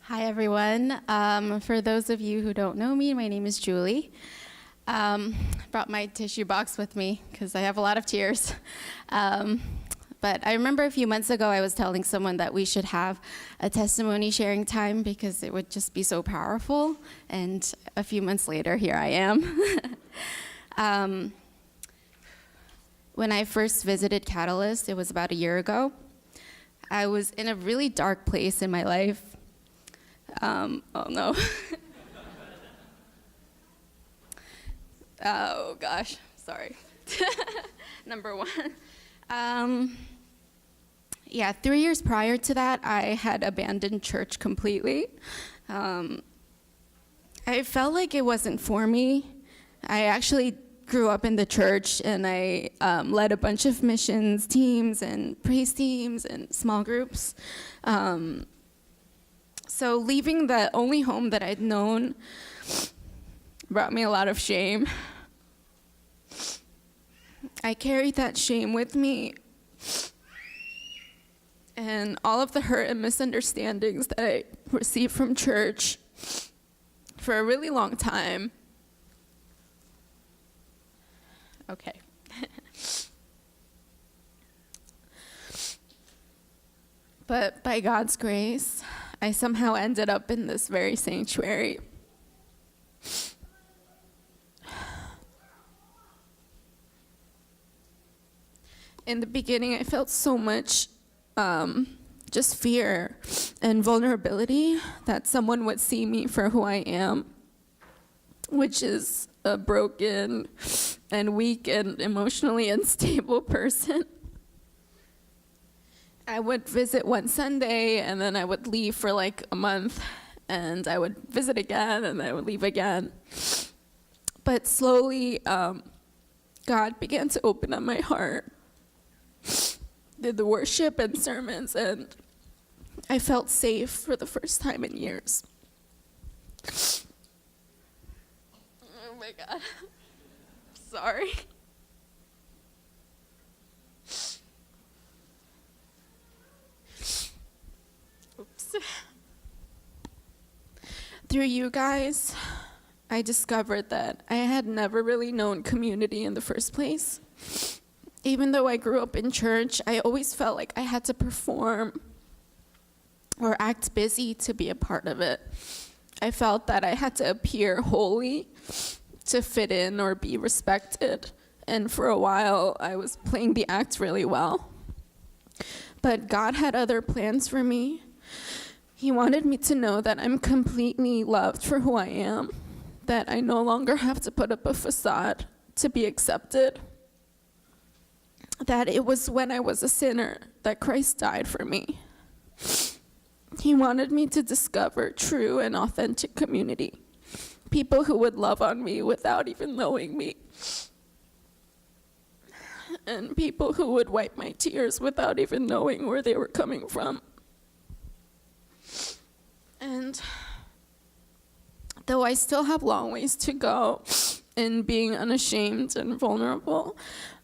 Hi, everyone. For those of you who don't know me, my name is Julie. Brought my tissue box with me because I have a lot of tears. But I remember a few months ago, I was telling someone that we should have a testimony sharing time because it would just be so powerful. And a few months later, here I am. When I first visited Catalyst, it was about a year ago. I was in a really dark place in my life. Oh no. Oh gosh, sorry. Number one. Yeah, 3 years prior to that, I had abandoned church completely. I felt like it wasn't for me. I actually grew up in the church, and I led a bunch of missions teams and praise teams and small groups. So leaving the only home that I'd known brought me a lot of shame. I carried that shame with me, and all of the hurt and misunderstandings that I received from church for a really long time. Okay. But by God's grace, I somehow ended up in this very sanctuary. In the beginning, I felt so much just fear and vulnerability that someone would see me for who I am, which is a broken and weak and emotionally unstable person. I would visit one Sunday, and then I would leave for like a month, and I would visit again, and I would leave again. But slowly, God began to open up my heart, did the worship and sermons, and I felt safe for the first time in years. Oh my God. Sorry. Oops. Through you guys, I discovered that I had never really known community in the first place. Even though I grew up in church, I always felt like I had to perform or act busy to be a part of it. I felt that I had to appear holy to fit in or be respected. And for a while, I was playing the act really well. But God had other plans for me. He wanted me to know that I'm completely loved for who I am, that I no longer have to put up a facade to be accepted, that it was when I was a sinner that Christ died for me. He wanted me to discover true and authentic community, people who would love on me without even knowing me, and people who would wipe my tears without even knowing where they were coming from. And though I still have long ways to go in being unashamed and vulnerable,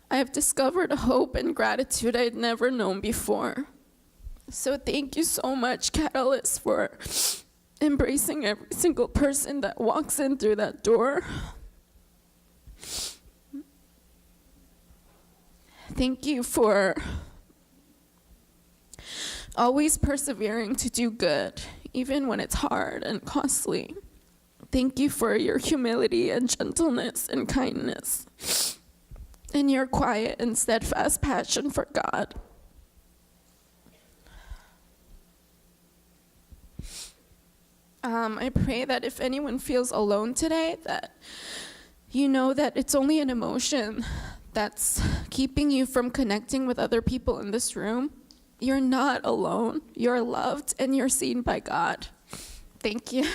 I have discovered a hope and gratitude I'd never known before. So thank you so much, Catalyst, for embracing every single person that walks in through that door. Thank you for always persevering to do good, even when it's hard and costly. Thank you for your humility and gentleness and kindness, and your quiet and steadfast passion for God. I pray that if anyone feels alone today, that you know that it's only an emotion that's keeping you from connecting with other people in this room. You're not alone. You're loved and you're seen by God. Thank you.